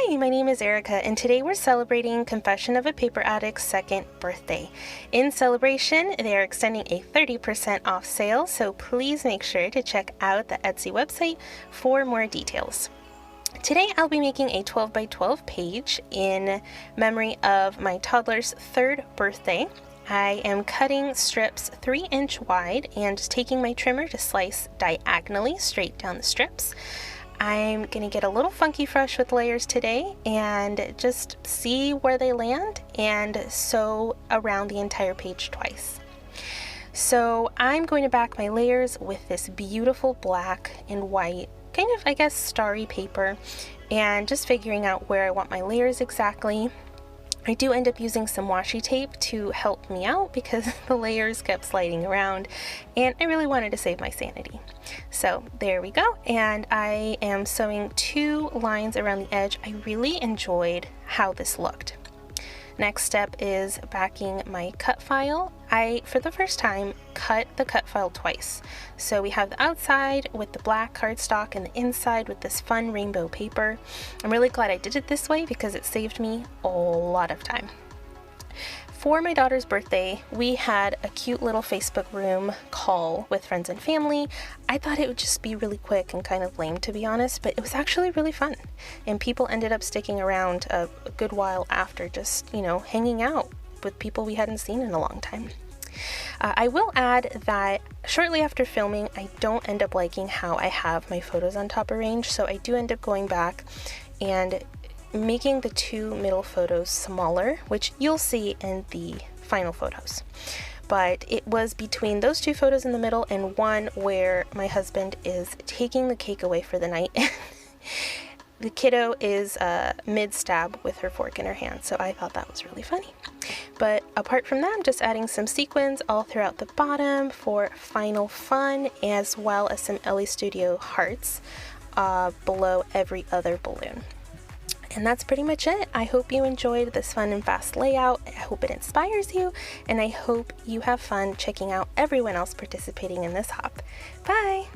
Hi, my name is Erika, and today we're celebrating Confession of a Paper Addict's second birthday. In celebration, they are extending a 30% off sale, so please make sure to check out the Etsy website for more details. Today I'll be making a 12 by 12 page in memory of my toddler's third birthday. I am cutting strips 3-inch wide and just taking my trimmer to slice diagonally straight down the strips. I'm going to get a little funky fresh with layers today and just see where they land and sew around the entire page twice. So I'm going to back my layers with this beautiful black and white, kind of, I guess, starry paper, and just figuring out where I want my layers exactly. I do end up using some washi tape to help me out because the layers kept sliding around and I really wanted to save my sanity. So there we go, and I am sewing 2 lines around the edge. I really enjoyed how this looked. Next step is backing my cut file. I, for the first time, cut the cut file twice. So we have the outside with the black cardstock and the inside with this fun rainbow paper. I'm really glad I did it this way because it saved me a lot of time. For my daughter's birthday, we had a cute little Facebook room call with friends and family. I thought it would just be really quick and kind of lame, to be honest, but it was actually really fun. And people ended up sticking around a good while after, just, you know, hanging out with people we hadn't seen in a long time. I will add that shortly after filming, I don't end up liking how I have my photos on top arranged, so I do end up going back and making the 2 middle photos smaller, which you'll see in the final photos. But it was between those 2 photos in the middle and one where my husband is taking the cake away for the night. The kiddo is mid-stab with her fork in her hand, so I thought that was really funny. But apart from that, I'm just adding some sequins all throughout the bottom for final fun, as well as some Ellie Studio hearts below every other balloon. And that's pretty much it. I hope you enjoyed this fun and fast layout. I hope it inspires you, and I hope you have fun checking out everyone else participating in this hop. Bye!